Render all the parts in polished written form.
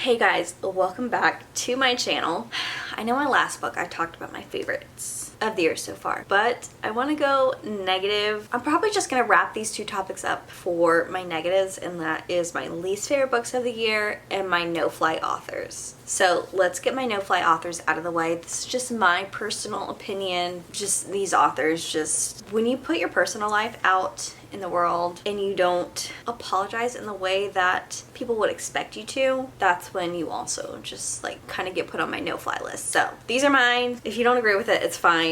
Hey guys, welcome back to my channel. I know my last book I talked about my favorites of the year so far, but I want to go negative. I'm probably just going to wrap these two topics up for my negatives, and that is my least favorite books of the year and my no-fly authors. So let's get my no-fly authors out of the way. This is just my personal opinion. Just these authors, just when you put your personal life out in the world and you don't apologize in the way that people would expect you to, that's when you also just like kind of get put on my no-fly list. So these are mine. If you don't agree with it, it's fine.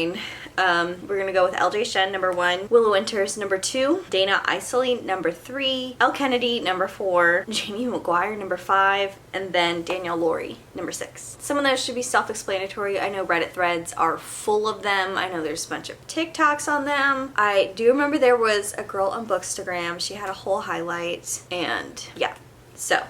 We're gonna go with LJ Shen, number 1, Willow Winters, number 2, Dana Isley, number 3, Elle Kennedy, number 4, Jamie McGuire, number 5, and then Danielle Laurie, number 6. Some of those should be self-explanatory. I know Reddit threads are full of them. I know there's a bunch of TikToks on them. I do remember there was a girl on Bookstagram. She had a whole highlight, and yeah. So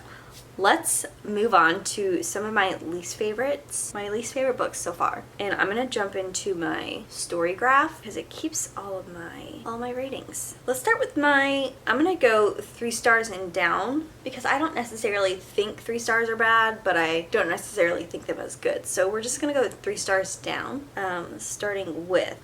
let's move on to some of my least favorites, my least favorite books so far. And I'm gonna jump into my story graph because it keeps all my ratings. Let's start with I'm gonna go 3 stars and down, because I don't necessarily think 3 stars are bad, but I don't necessarily think them as good. So we're just gonna go 3 stars down, starting with,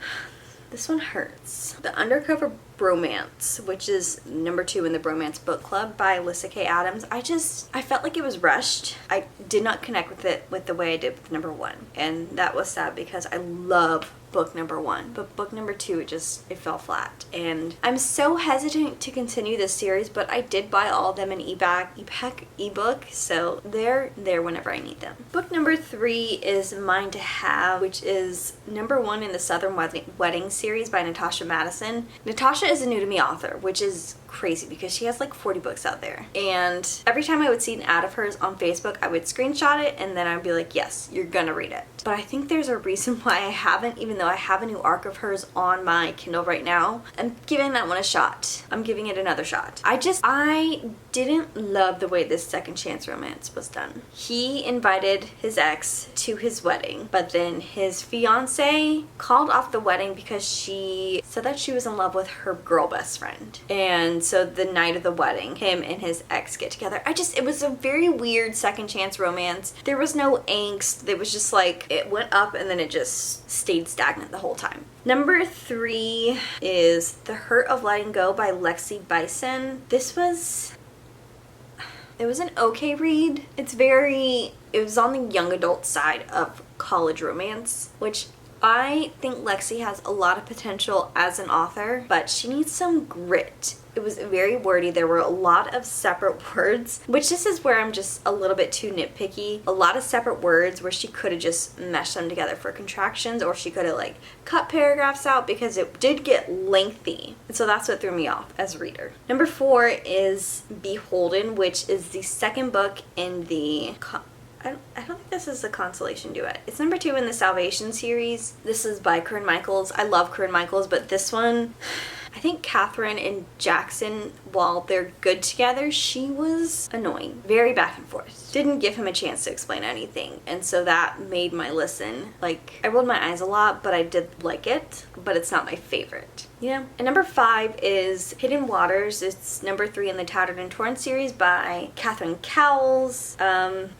this one hurts. The Undercover Bromance, which is number 2 in the Bromance Book Club by Alyssa K. Adams. I felt like it was rushed. I did not connect with it with the way I did with number 1. And that was sad because I love book number 1, but book number 2, it fell flat. And I'm so hesitant to continue this series, but I did buy all of them in ebook, so they're there whenever I need them. Book number 3 is Mine to Have, which is number 1 in the Southern Wedding series by Natasha Madison. Natasha is a new to me author, which is crazy because she has like 40 books out there. And every time I would see an ad of hers on Facebook, I would screenshot it and then I'd be like, yes, you're gonna read it. But I think there's a reason why I haven't, even though I have a new arc of hers on my Kindle right now. I'm giving that one a shot. I'm giving it another shot. I didn't love the way this second chance romance was done. He invited his ex to his wedding, but then his fiance called off the wedding because she said that she was in love with her girl best friend. And so the night of the wedding, him and his ex get together. It was a very weird second chance romance. There was no angst. It was just like, it went up and then it just stayed stagnant the whole time. Number 3 is The Hurt of Letting Go by Lexi Bison. It was an okay read. It was on the young adult side of college romance, which I think Lexi has a lot of potential as an author, but she needs some grit. It was very wordy. There were a lot of separate words, which this is where I'm just a little bit too nitpicky. A lot of separate words where she could have just meshed them together for contractions, or she could have like cut paragraphs out because it did get lengthy. And so that's what threw me off as a reader. Number 4 is Beholden, which is the second book in the I don't think this is a consolation duet. It's number 2 in the Salvation series. This is by Corinne Michaels. I love Corinne Michaels, but this one, I think Catherine and Jackson, while they're good together, she was annoying. Very back and forth. Didn't give him a chance to explain anything. And so that made my listen, like, I rolled my eyes a lot, but I did like it, but it's not my favorite. Yeah. And number 5 is Hidden Waters. It's number 3 in the Tattered and Torn series by Catherine Cowles.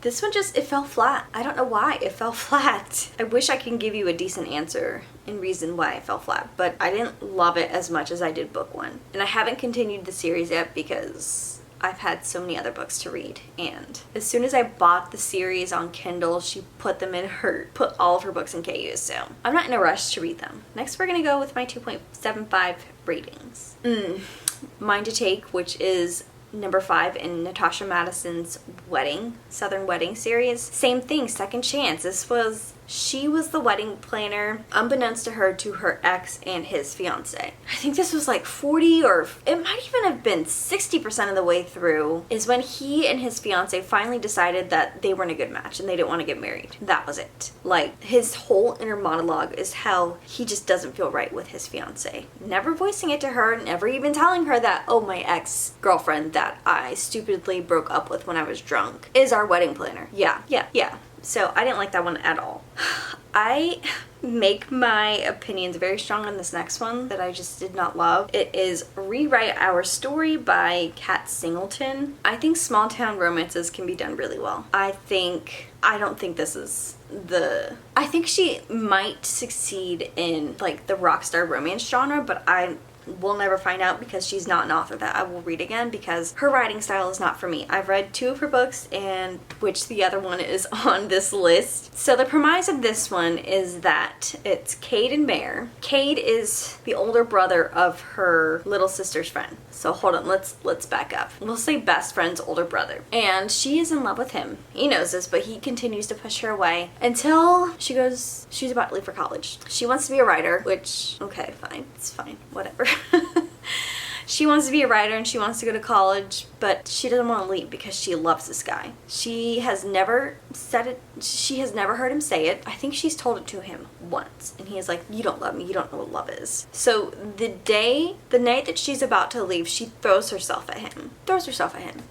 This one it fell flat. I don't know why it fell flat. I wish I can give you a decent answer and reason why it fell flat, but I didn't love it as much as I did book 1. And I haven't continued the series yet because I've had so many other books to read, and as soon as I bought the series on Kindle, she put all of her books in KU, so I'm not in a rush to read them. Next, we're gonna go with my 2.75 ratings. Mine to Take, which is number 5 in Natasha Madison's Southern Wedding series. Same thing, second chance. She was the wedding planner, unbeknownst to her ex and his fiance. I think this was like 40, or it might even have been 60% of the way through, is when he and his fiance finally decided that they weren't a good match and they didn't want to get married. That was it. Like, his whole inner monologue is how he just doesn't feel right with his fiance. Never voicing it to her, never even telling her that, oh, my ex-girlfriend that I stupidly broke up with when I was drunk is our wedding planner. Yeah. So I didn't like that one at all. I make my opinions very strong on this next one that I just did not love. It is Rewrite Our Story by Kat Singleton. I think small town romances can be done really well. I don't think this is I think she might succeed in like the rock star romance genre, but we'll never find out because she's not an author that I will read again because her writing style is not for me. I've read 2 of her books, and which the other one is on this list. So the premise of this one is that it's Cade and Bear. Cade is the older brother of her little sister's friend. So hold on, let's back up. We'll say best friend's older brother. And she is in love with him. He knows this, but he continues to push her away until she's about to leave for college. She wants to be a writer, which, okay, fine. It's fine. Whatever. She wants to be a writer and she wants to go to college, but she doesn't want to leave because she loves this guy. She has never said it. She has never heard him say it. I think she's told it to him once, and he is like, "You don't love me. You don't know what love is." So the night that she's about to leave, she throws herself at him,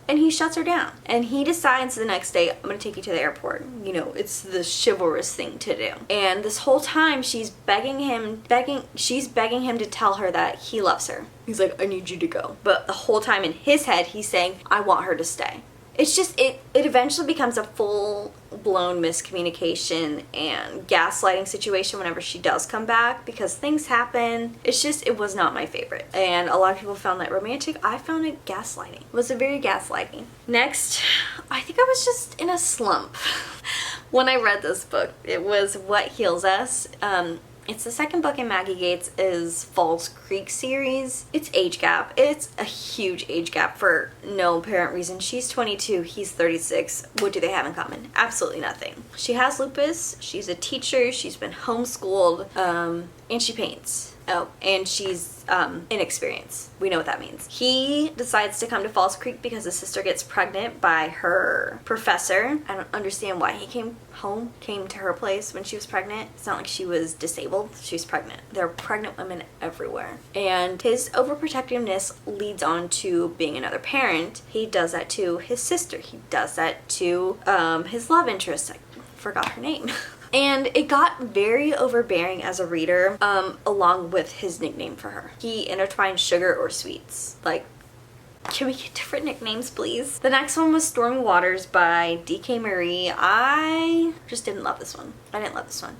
and he shuts her down. And he decides the next day, "I'm gonna take you to the airport." You know, it's the chivalrous thing to do. And this whole time, she's begging him to tell her that he loves her. He's like, "I need you to go." But the whole time in his head, he's saying, "I want her to stay." It's just, it eventually becomes a full-blown miscommunication and gaslighting situation whenever she does come back because things happen. It's just, it was not my favorite. And a lot of people found that romantic. I found it gaslighting. It was a very gaslighting. Next, I think I was just in a slump when I read this book. It was What Heals Us. It's the second book in Maggie Gates' Falls Creek series. It's age gap. It's a huge age gap for no apparent reason. She's 22, he's 36. What do they have in common? Absolutely nothing. She has lupus, she's a teacher, she's been homeschooled, and she paints. Oh, and she's inexperienced. We know what that means. He decides to come to Falls Creek because his sister gets pregnant by her professor. I don't understand why he came to her place when she was pregnant. It's not like she was disabled. She was pregnant. There are pregnant women everywhere. And his overprotectiveness leads on to being another parent. He does that to his sister. He does that to his love interest. I forgot her name. And it got very overbearing as a reader, along with his nickname for her. He intertwined sugar or sweets. Like, can we get different nicknames, please? The next one was Stormy Waters by D.K. Marie. I just didn't love this one. I didn't love this one.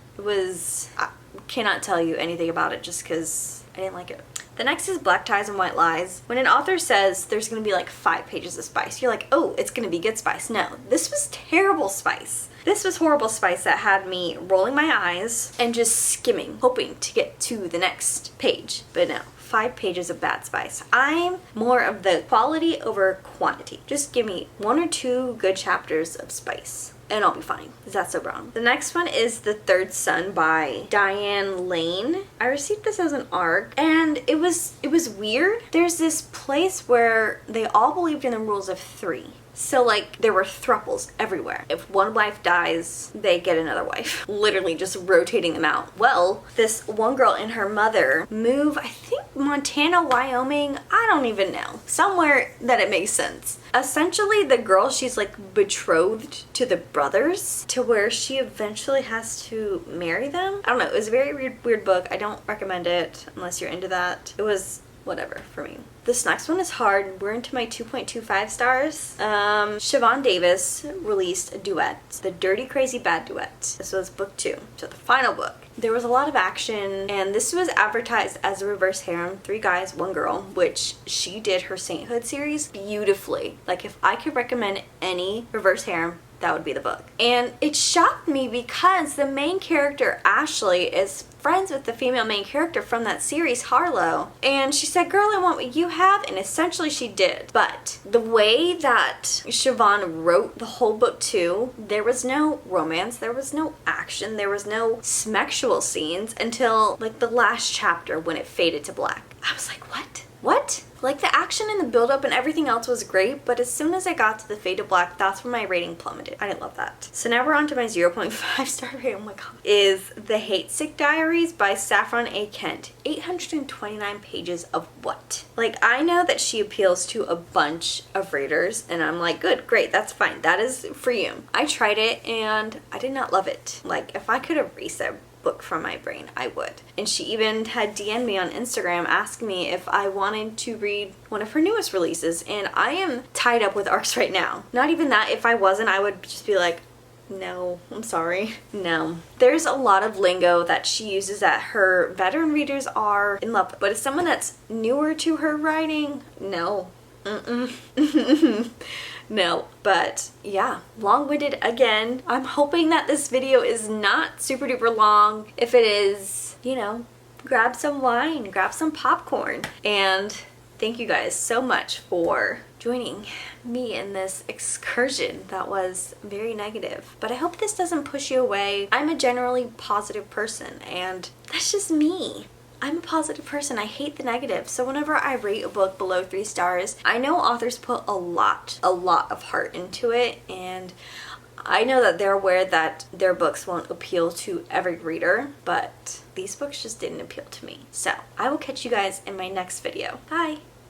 I cannot tell you anything about it just because I didn't like it. The next is Black Ties and White Lies. When an author says there's going to be like 5 pages of spice, you're like, oh, it's going to be good spice. No, this was terrible spice. This was horrible spice that had me rolling my eyes and just skimming, hoping to get to the next page. But no, 5 pages of bad spice. I'm more of the quality over quantity. Just give me 1 or 2 good chapters of spice, and I'll be fine. Is that so wrong? The next one is The Third Son by Diane Lane. I received this as an ARC, and it was weird. There's this place where they all believed in the rules of 3. So, like, there were thruples everywhere. If one wife dies, they get another wife. Literally just rotating them out. Well, this one girl and her mother move, I think, Montana, Wyoming, I don't even know. Somewhere that it makes sense. Essentially, the girl, she's, like, betrothed to the brothers to where she eventually has to marry them. I don't know. It was a very weird book. I don't recommend it unless you're into that. It was whatever for me. This next one is hard. We're into my 2.25 stars. Siobhan Davis released a duet, The Dirty Crazy Bad Duet. This was book 2, so the final book. There was a lot of action, and this was advertised as a reverse harem, 3 guys, 1 girl, which she did her Sainthood series beautifully. Like, if I could recommend any reverse harem, that would be the book. And it shocked me because the main character, Ashley, is friends with the female main character from that series, Harlow. And she said, "Girl, I want what you have," and essentially she did. But the way that Siobhan wrote the whole book too, there was no romance, there was no action, there was no sexual scenes until like the last chapter when it faded to black. I was like, what? What? Like, the action and the build-up and everything else was great, but as soon as I got to the Fade to Black, that's when my rating plummeted. I didn't love that. So now we're on to my 0.5 star rating, oh my god, is The Hate Sick Diaries by Saffron A. Kent. 829 pages of what? Like, I know that she appeals to a bunch of readers, and I'm like, good, great, that's fine. That is for you. I tried it, and I did not love it. Like, if I could erase that book from my brain, I would. And she even had DM'd me on Instagram asking me if I wanted to read one of her newest releases, and I am tied up with ARCs right now. Not even that, if I wasn't, I would just be like, no, I'm sorry. No. There's a lot of lingo that she uses that her veteran readers are in love with, but as someone that's newer to her writing, no. No, but yeah, long-winded again. I'm hoping that this video is not super duper long. If it is, you know, grab some wine, grab some popcorn, and thank you guys so much for joining me in this excursion that was very negative. But I hope this doesn't push you away. I'm a generally positive person, and that's just me. I'm a positive person. I hate the negative. So whenever I rate a book below 3 stars, I know authors put a lot of heart into it, and I know that they're aware that their books won't appeal to every reader, but these books just didn't appeal to me. So I will catch you guys in my next video. Bye!